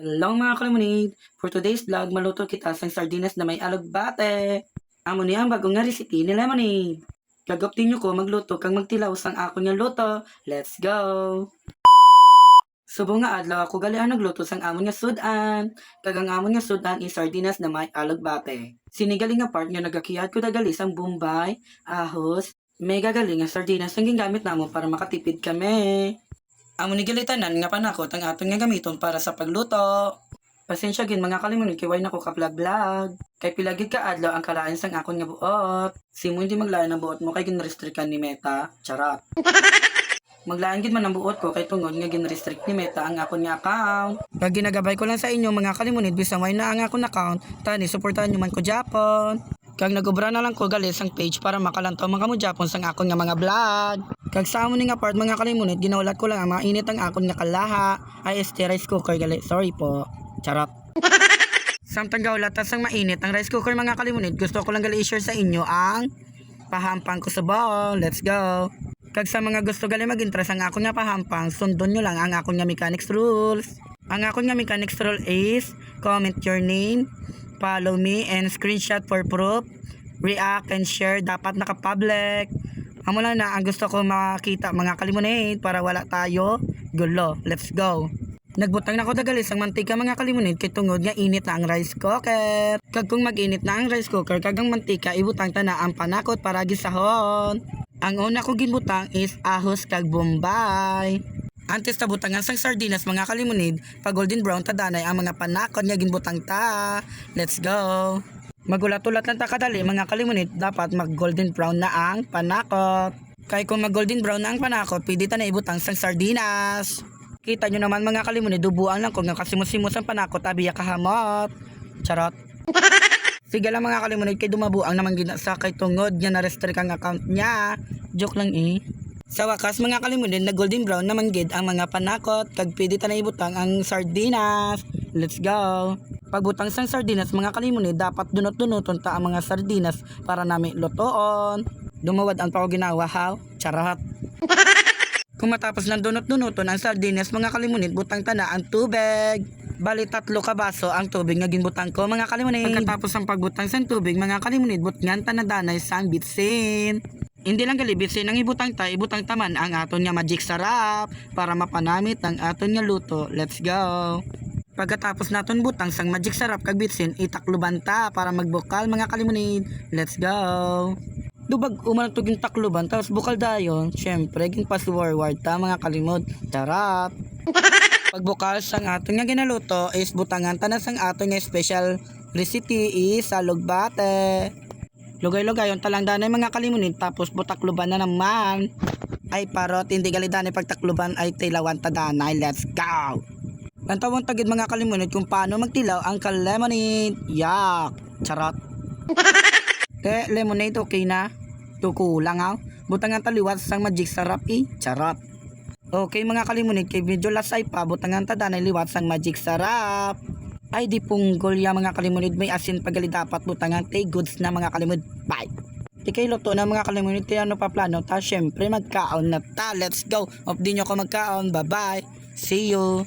Hello mga kalimunid! For today's vlog, maluto kita sang sardinas na may alugbate. Amo niya ang bagong nga recipe ni Lemonade. Gagaptin nyo ko magluto kang magtilaw sang ako nga luto. Let's go! Subong nga adlaw ako galian nagluto sang amon nga sudan. Kagang amon nga sudan is sardinas na may alugbate. Sinigaling nga part nga nagakiyat ko dagali sang Bombay, ahos, may gagaling nga sardinas ang gingamit namo para makatipid kami. Amo ni gilitanan nga panakot ang aton nga gamiton para sa pagluto. Pasensya gin mga kalimunid kay way nako ka vlog. Kay pilagid ka adlaw ang kalaan sang akon nga buot. Simo hindi maglaan ang buot mo kay ginrestrictan ni Meta. Charot. Maglaan gid man ang buot ko kay tungod nga ginrestrict ni Meta ang akon nga account. Kag ginagabay ko lang sa inyo mga kalimunid bisan way na ang akon account, tani suportahan nyo man ko Japon. Kag nagobra na lang ko gali sang page para makalantaw mga mo Japon sang akon nga mga vlog. Kag sa amon nga part mga kalimunid, ginaulat ko lang ang mainit ang akon nga kalaha. Ay rice cooker gali. Sorry po. Charot. Samtang gaulat sang mainit ang rice cooker mga kalimunid, gusto ko lang gali i-share sa inyo ang pahampang ko sa bowl. Let's go. Kag sa mga gusto gali mag-interest ang akon nga pahampang, sundon nyo lang ang akon nga mechanics rules. Ang akon nga mechanics rule is comment your name, follow me, and screenshot for proof, react and share, dapat naka-public. Amo lang na ang gusto ko makita mga kalimunid para wala tayo gulo. Let's go. Nagbutang na ko dagali sang mantika mga kalimunid kay tungod nga init na ang rice cooker. Kag kung mag-init na ang rice cooker kag ang mantika ibutang ta na ang panakot para gisahon. Ang una ko ginbutang is ahos kag Bombay. Antes ta butangan sang sardinas mga kalimunid, pag golden brown ta danay ang mga panakot nga ginbutang ta. Let's go. Magulat-ulat lang ta kadali mga kalimunid, dapat mag golden brown na ang panakot. Kay kung mag golden brown na ang panakot, pwede ta na ibutang sang sardinas. Kita nyo naman mga kalimunid, dubuan lang kung nga kasimos-simos ang panakot, abiya kahamot. Charot. Sige lang mga kalimunid, kay dumabuang naman ginasa kay tungod niya na-restrict ang account niya. Joke lang eh. Sa wakas mga kalimunid, na golden brown naman gid ang mga panakot, kag pwede ta na ibutang ang sardinas. Let's go. Pagbutang sang sardinas mga kalimunid, dapat dunot-dunoton ta ang mga sardinas para nami lutoon. Dumawad ang pa ko ginawa ha. Charot. Kung matapos ng dunot-dunoton ang sardinas mga kalimunid, butang ta na ang tubig. Bali 3 ka baso ang tubig nga ginbutang ko mga kalimunid. Pagkatapos ang pagbutang sang tubig mga kalimunid, butngan ta na danay sang bitsin. Hindi lang gali bitsin ang ibutang taman ang aton nga magic sarap para mapanamit ang aton nga luto. Let's go. Pagkatapos naton butang sang magic sarap kag bitsin, itakluban ta para magbukal mga kalimunid. Let's go. Dubag uman to gin takluban tapos bukal dayon, syempre gin password ta mga kalimod. Charot. Pagbukal sang aton nga ginaluto is butangan ta na sang aton nga special recipe is alugbate. Lugay-lugayon talang danay mga kalimunid tapos butakluban na naman. Ay parot hindi gali danay pagtakluban ay tilawan ta danay. Let's go. Lantawang tagid mga kalimunid kung paano magtilaw ang lemonade. Yak. Charot. Lemonade okay na. Tukulang ha. Butangan taliwat sang magic sarap Charot. Okay mga kalimunid, kay medyo lasay pa, butangan ta danay liwat sang magic sarap. Ay di punggol ya mga kalimunid, may asin pagali dapat butangan tay goods na mga kalimunid. Bye. Di kay luto na mga kalimunid, tayo ano pa plano ta, syempre magkaon na ta. Let's go. Of di nyo ko magkaon. Bye bye. See you.